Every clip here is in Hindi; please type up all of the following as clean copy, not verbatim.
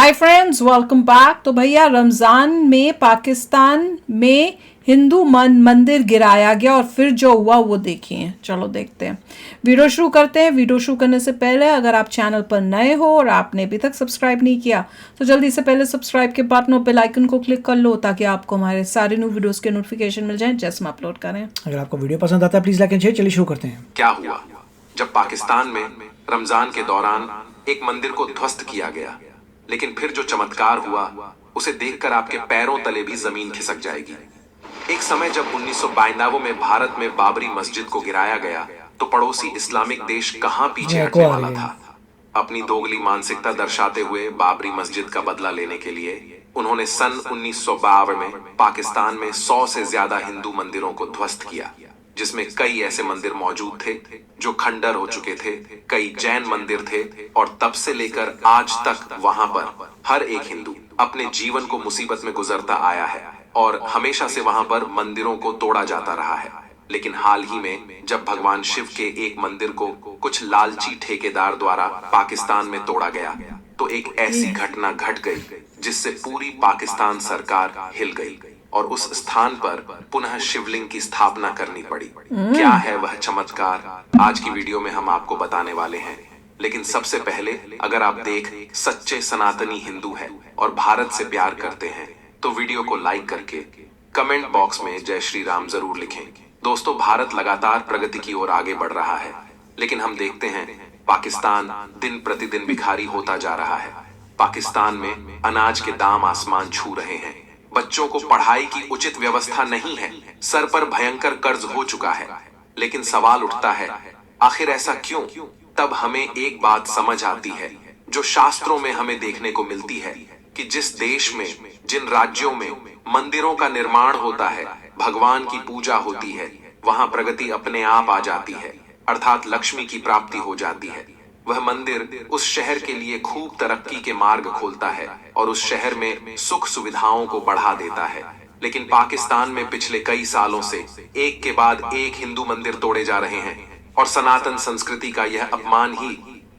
Hi friends, welcome back. तो भैया रमज़ान में पाकिस्तान में हिंदू मंदिर गिराया गया और फिर जो हुआ वो देखिए। चलो देखते हैं, वीडियो शुरू करते हैं। वीडियो शुरू करने से पहले अगर आप चैनल पर नए हो और आपने अभी तक सब्सक्राइब नहीं किया तो जल्दी से पहले सब्सक्राइब के बटन और बेल आइकन को क्लिक कर लो ताकि आपको हमारे सारे न्यू वीडियोस के नोटिफिकेशन मिल जाएं जैसे हम अपलोड करें। अगर आपको वीडियो पसंद आता है प्लीज लाइक एंड शेयर। चलिए शुरू करते हैं। क्या हुआ जब पाकिस्तान में रमजान के दौरान एक मंदिर को ध्वस्त किया गया, लेकिन फिर जो चमत्कार हुआ उसे देखकर आपके पैरों तले भी जमीन खिसक जाएगी। एक समय जब 1992 में भारत में बाबरी मस्जिद को गिराया गया तो पड़ोसी इस्लामिक देश कहां पीछे हटने वाला था। अपनी दोगली मानसिकता दर्शाते हुए बाबरी मस्जिद का बदला लेने के लिए उन्होंने सन 1952 में पाकिस्तान में 100 से ज्यादा हिंदू मंदिरों को ध्वस्त किया, जिसमें कई ऐसे मंदिर मौजूद थे जो खंडर हो चुके थे, कई जैन मंदिर थे और तब से लेकर आज तक वहां पर हर एक हिंदू अपने जीवन को मुसीबत में गुजरता आया है और हमेशा से वहां पर मंदिरों को तोड़ा जाता रहा है। लेकिन हाल ही में जब भगवान शिव के एक मंदिर को कुछ लालची ठेकेदार द्वारा पाकिस्तान में तोड़ा गया तो एक ऐसी घटना घट गई जिससे पूरी पाकिस्तान सरकार हिल गई और उस स्थान पर पुनः शिवलिंग की स्थापना करनी पड़ी। क्या है वह चमत्कार, आज की वीडियो में हम आपको बताने वाले हैं। लेकिन सबसे पहले अगर आप सच्चे सनातनी हिंदू हैं और भारत से प्यार करते हैं तो वीडियो को लाइक करके कमेंट बॉक्स में जय श्री राम जरूर लिखें। दोस्तों, भारत लगातार प्रगति की ओर आगे बढ़ रहा है, लेकिन हम देखते हैं पाकिस्तान दिन प्रतिदिन भिखारी होता जा रहा है। पाकिस्तान में अनाज के दाम आसमान छू रहे हैं, बच्चों को पढ़ाई की उचित व्यवस्था नहीं है, सर पर भयंकर कर्ज हो चुका है। लेकिन सवाल उठता है, आखिर ऐसा क्यों? तब हमें एक बात समझ आती है जो शास्त्रों में हमें देखने को मिलती है कि जिस देश में, जिन राज्यों में मंदिरों का निर्माण होता है, भगवान की पूजा होती है, वहां प्रगति अपने आप आ जाती है, अर्थात लक्ष्मी की प्राप्ति हो जाती है। वह मंदिर उस शहर के लिए खूब तरक्की के मार्ग खोलता है और उस शहर में सुख सुविधाओं को बढ़ा देता है। लेकिन पाकिस्तान में पिछले कई सालों से एक के बाद एक हिंदू मंदिर तोड़े जा रहे हैं और सनातन संस्कृति का यह अपमान ही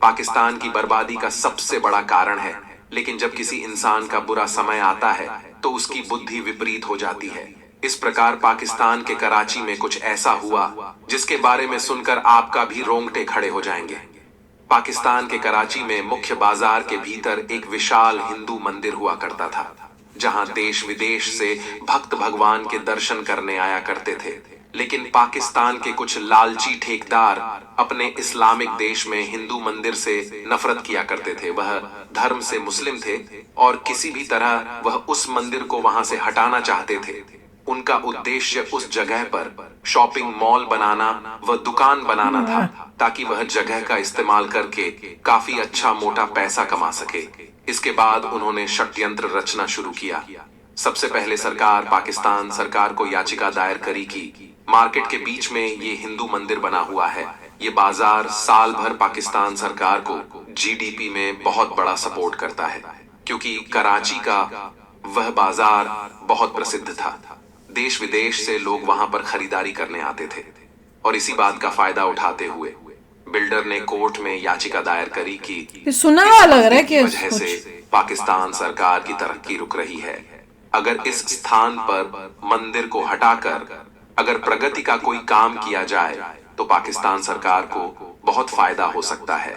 पाकिस्तान की बर्बादी का सबसे बड़ा कारण है। लेकिन जब किसी इंसान का बुरा समय आता है तो उसकी बुद्धि विपरीत हो जाती है। इस प्रकार पाकिस्तान के कराची में कुछ ऐसा हुआ जिसके बारे में सुनकर आपका भी रोंगटे खड़े हो जाएंगे। पाकिस्तान के कराची में मुख्य बाजार के भीतर एक विशाल हिंदू मंदिर हुआ करता था, जहां देश विदेश से भक्त भगवान के दर्शन करने आया करते थे। लेकिन पाकिस्तान के कुछ लालची ठेकेदार अपने इस्लामिक देश में हिंदू मंदिर से नफरत किया करते थे। वह धर्म से मुस्लिम थे और किसी भी तरह वह उस मंदिर को वहां से हटाना चाहते थे। उनका उद्देश्य उस जगह पर शॉपिंग मॉल बनाना व दुकान बनाना था ताकि वह जगह का इस्तेमाल करके काफी अच्छा मोटा पैसा कमा सके। इसके बाद उन्होंने षड्यंत्र रचना शुरू किया। सबसे पहले सरकार पाकिस्तान सरकार को याचिका दायर करी कि मार्केट के बीच में ये हिंदू मंदिर बना हुआ है, ये बाजार साल भर पाकिस्तान सरकार को जीडीपी में बहुत बड़ा सपोर्ट करता है, क्योंकि कराची का वह बाजार बहुत प्रसिद्ध था। देश विदेश से लोग वहां पर खरीदारी करने आते थे और इसी बात का फायदा उठाते हुए बिल्डर ने कोर्ट में याचिका दायर करी कि सुना लग रहा है कि वजह से पाकिस्तान सरकार की तरक्की रुक रही है। अगर इस स्थान पर मंदिर को हटाकर अगर प्रगति का कोई काम किया जाए तो पाकिस्तान सरकार को बहुत फायदा हो सकता है।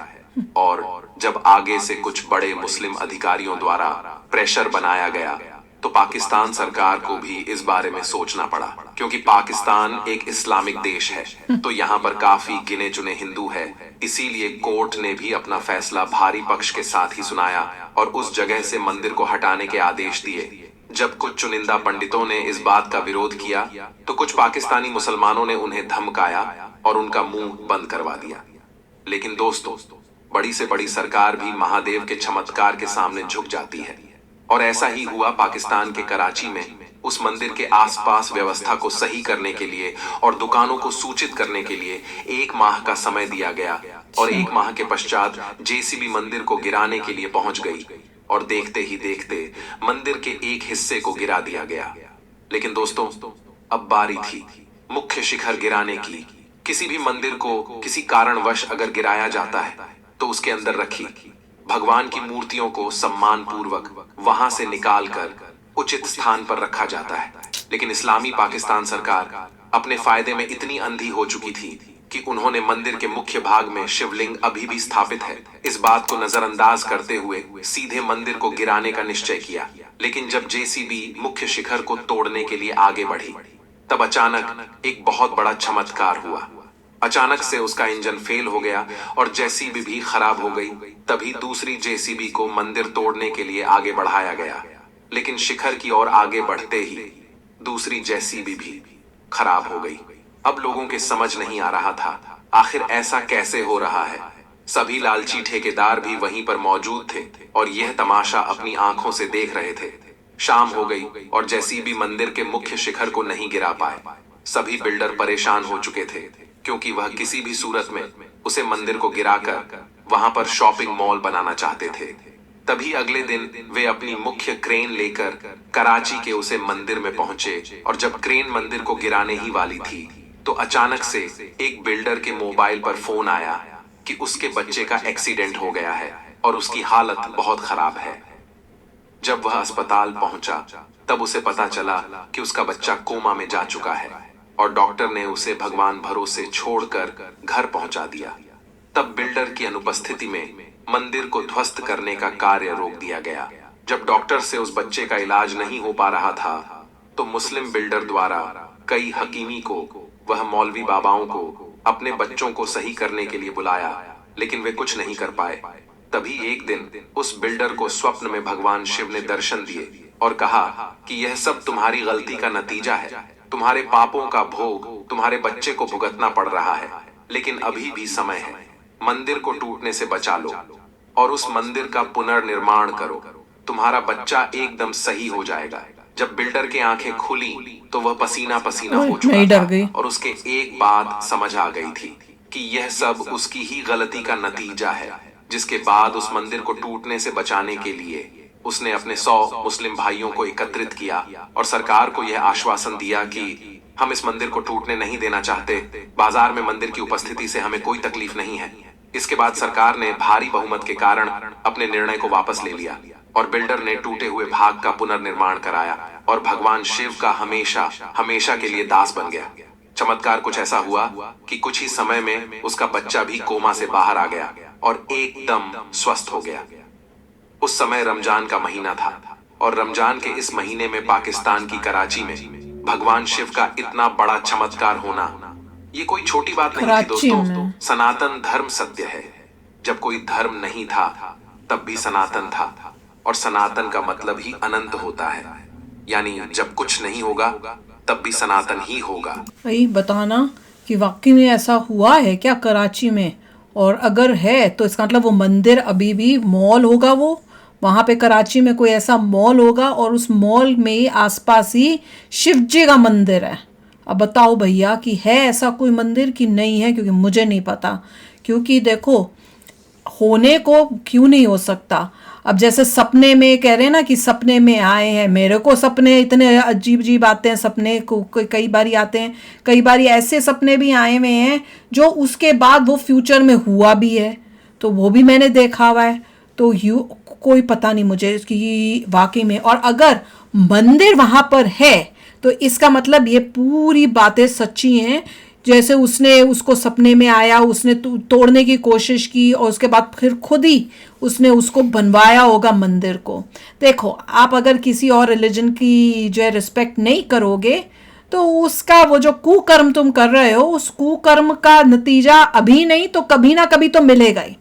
और जब आगे से कुछ बड़े मुस्लिम अधिकारियों द्वारा प्रेशर बनाया गया तो पाकिस्तान सरकार को भी इस बारे में सोचना पड़ा, क्योंकि पाकिस्तान एक इस्लामिक देश है तो यहाँ पर काफी गिने चुने हिंदू है। इसीलिए कोर्ट ने भी अपना फैसला भारी पक्ष के साथ ही सुनाया और उस जगह से मंदिर को हटाने के आदेश दिए। जब कुछ चुनिंदा पंडितों ने इस बात का विरोध किया तो कुछ पाकिस्तानी मुसलमानों ने उन्हें धमकाया और उनका मुंह बंद करवा दिया। लेकिन दोस्तों, बड़ी से बड़ी सरकार भी महादेव के चमत्कार के सामने झुक जाती है और ऐसा ही हुआ। पाकिस्तान के कराची में उस मंदिर के आसपास व्यवस्था को सही करने के लिए और दुकानों को सूचित करने के लिए 1 माह का समय दिया गया और 1 माह के पश्चात जेसीबी मंदिर को गिराने के लिए पहुंच गई और देखते ही देखते मंदिर के एक हिस्से को गिरा दिया गया। लेकिन दोस्तों, अब बारी थी मुख्य शिखर गिराने की। किसी भी मंदिर को किसी कारणवश अगर गिराया जाता है तो उसके अंदर रखी भगवान की मूर्तियों को सम्मान पूर्वक वहां से निकालकर उचित स्थान पर रखा जाता है। लेकिन इस्लामी पाकिस्तान सरकार अपने फायदे में इतनी अंधी हो चुकी थी कि उन्होंने मंदिर के मुख्य भाग में शिवलिंग अभी भी स्थापित है इस बात को नजरअंदाज करते हुए सीधे मंदिर को गिराने का निश्चय किया। लेकिन जब जेसीबी मुख्य शिखर को तोड़ने के लिए आगे बढ़ी, तब अचानक एक बहुत बड़ा चमत्कार हुआ। अचानक से उसका इंजन फेल हो गया और जेसीबी भी खराब हो गई। तभी दूसरी जेसीबी को मंदिर तोड़ने के लिए आगे बढ़ाया गया, लेकिन शिखर की ओर आगे बढ़ते ही दूसरी जेसीबी भी खराब हो गई। अब लोगों के समझ नहीं आ रहा था आखिर ऐसा कैसे हो रहा है। सभी लालची ठेकेदार भी वहीं पर मौजूद थे और यह तमाशा अपनी आंखों से देख रहे थे। शाम हो गई और जेसीबी मंदिर के मुख्य शिखर को नहीं गिरा पाए। सभी बिल्डर परेशान हो चुके थे क्योंकि वह किसी भी सूरत में उसे मंदिर को गिराकर वहां पर शॉपिंग मॉल बनाना चाहते थे। तभी अगले दिन वे अपनी मुख्य क्रेन लेकर कराची के उसे मंदिर में पहुंचे और जब क्रेन मंदिर को गिराने ही वाली थी तो अचानक से एक बिल्डर के मोबाइल पर फोन आया कि उसके बच्चे का एक्सीडेंट हो गया है और उसकी हालत बहुत खराब है। जब वह अस्पताल पहुंचा तब उसे पता चला कि उसका बच्चा कोमा में जा चुका है और डॉक्टर ने उसे भगवान भरोसे छोड़कर घर पहुंचा दिया। तब बिल्डर की अनुपस्थिति में मंदिर को ध्वस्त करने का कार्य रोक दिया गया। जब डॉक्टर से उस बच्चे का इलाज नहीं हो पा रहा था तो मुस्लिम बिल्डर द्वारा कई हकीमी को वह मौलवी बाबाओं को अपने बच्चों को सही करने के लिए बुलाया, लेकिन वे कुछ नहीं कर पाए। तभी एक दिन उस बिल्डर को स्वप्न में भगवान शिव ने दर्शन दिए और कहा कि यह सब तुम्हारी गलती का नतीजा है, तुम्हारे पापों का भोग तुम्हारे बच्चे को भुगतना पड़ रहा है, लेकिन अभी भी समय है, मंदिर को टूटने से बचा लो और उस मंदिर का पुनर्निर्माण करो, तुम्हारा बच्चा एकदम सही हो जाएगा। जब बिल्डर की आंखें खुली तो वह पसीना पसीना हो चुका था और उसके एक बात समझ आ गई थी कि यह सब उसकी ही गलती का नतीजा है। जिसके बाद उस मंदिर को टूटने से बचाने के लिए उसने अपने 100 मुस्लिम भाइयों को एकत्रित किया और सरकार को यह आश्वासन दिया कि हम इस मंदिर को टूटने नहीं देना चाहते, बाजार में मंदिर की उपस्थिति से हमें कोई तकलीफ नहीं है। इसके बाद सरकार ने भारी बहुमत के कारण अपने निर्णय को वापस ले लिया और बिल्डर ने टूटे हुए भाग का पुनर्निर्माण कराया और भगवान शिव का हमेशा हमेशा के लिए दास बन गया। चमत्कार कुछ ऐसा हुआ कि कुछ ही समय में उसका बच्चा भी कोमा से बाहर आ गया और एकदम स्वस्थ हो गया। उस समय रमजान का महीना था और रमजान के इस महीने में पाकिस्तान की कराची में भगवान शिव का इतना बड़ा चमत्कार होना ये कोई छोटी बात नहीं थी दोस्तों। सनातन धर्म सत्य है। जब कोई धर्म नहीं था तब भी सनातन था और सनातन का मतलब ही अनंत होता है, यानी जब कुछ नहीं होगा तब भी सनातन ही होगा। भाई बताना कि वाकई में ऐसा हुआ है क्या कराची में, और अगर है तो इसका मतलब वो मंदिर अभी भी मॉल होगा, वो वहाँ पे कराची में कोई ऐसा मॉल होगा और उस मॉल में आसपास ही शिव जी का मंदिर है। अब बताओ भैया कि है ऐसा कोई मंदिर कि नहीं है, क्योंकि मुझे नहीं पता। क्योंकि देखो होने को क्यों नहीं हो सकता। अब जैसे सपने में कह रहे हैं ना कि सपने में आए हैं, मेरे को सपने इतने अजीब अजीब आते हैं, सपने को कई बारी आते हैं, कई बारी ऐसे सपने भी आए हुए हैं जो उसके बाद वो फ्यूचर में हुआ भी है, तो वो भी मैंने देखा हुआ है। तो कोई पता नहीं मुझे कि वाकई में, और अगर मंदिर वहाँ पर है तो इसका मतलब ये पूरी बातें सच्ची हैं। जैसे उसने उसको सपने में आया, उसने तोड़ने की कोशिश की और उसके बाद फिर खुद ही उसने उसको बनवाया होगा मंदिर को। देखो आप अगर किसी और रिलीजन की जो है रिस्पेक्ट नहीं करोगे तो उसका वो जो कुकर्म तुम कर रहे हो उस कुकर्म का नतीजा अभी नहीं तो कभी ना कभी तो मिलेगा ही।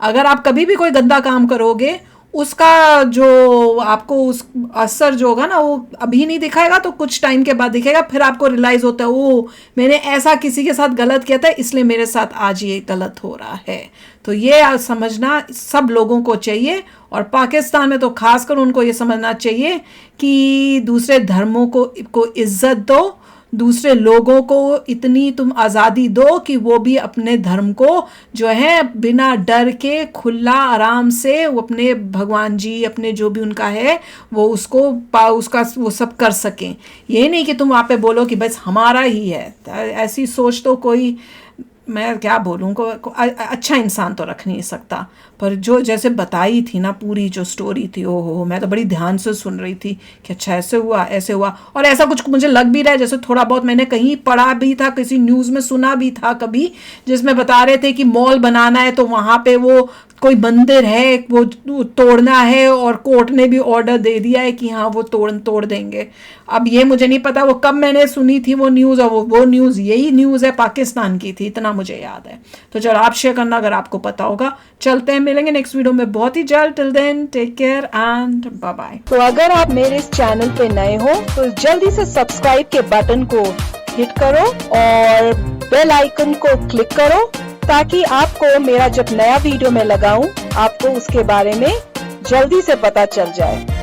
अगर आप कभी भी कोई गंदा काम करोगे उसका जो आपको उस असर जो होगा ना वो अभी नहीं दिखाएगा तो कुछ टाइम के बाद दिखेगा। फिर आपको रियलाइज होता है ओ मैंने ऐसा किसी के साथ गलत किया था इसलिए मेरे साथ आज ये गलत हो रहा है। तो ये समझना सब लोगों को चाहिए और पाकिस्तान में तो खासकर उनको ये समझना चाहिए कि दूसरे धर्मों को इज्जत दो, दूसरे लोगों को इतनी तुम आज़ादी दो कि वो भी अपने धर्म को जो है बिना डर के खुला आराम से वो अपने भगवान जी अपने जो भी उनका है वो उसका वो सब कर सकें। ये नहीं कि तुम वहाँ पे बोलो कि बस हमारा ही है। ऐसी सोच तो कोई मैं क्या बोलूँ अच्छा इंसान तो रख नहीं सकता, पर जो जैसे बताई थी ना पूरी जो स्टोरी थी, ओहो मैं तो बड़ी ध्यान से सुन रही थी कि अच्छा ऐसे हुआ, और ऐसा कुछ मुझे लग भी रहा है जैसे थोड़ा बहुत मैंने कहीं पढ़ा भी था, किसी न्यूज़ में सुना भी था कभी, जिसमें बता रहे थे कि मॉल बनाना है तो वहाँ पे वो कोई मंदिर है वो तोड़ना है, और कोर्ट ने भी ऑर्डर दे दिया है कि हाँ वो तोड़ देंगे। अब ये मुझे नहीं पता वो कब मैंने सुनी थी वो न्यूज़, और वो न्यूज़ यही न्यूज़ है, पाकिस्तान की थी, इतना मुझे याद है। तो चलो आप शेयर करना अगर आपको पता होगा। चलते हैं, मिलेंगे नेक्स्ट वीडियो में बहुत ही जल्द। Till then take care and bye bye. तो अगर आप मेरे इस चैनल पे नए हो तो जल्दी से सब्सक्राइब के बटन को हिट करो और बेल आइकन को क्लिक करो, ताकि आपको मेरा जब नया वीडियो मैं लगाऊं आपको उसके बारे में जल्दी से पता चल जाए।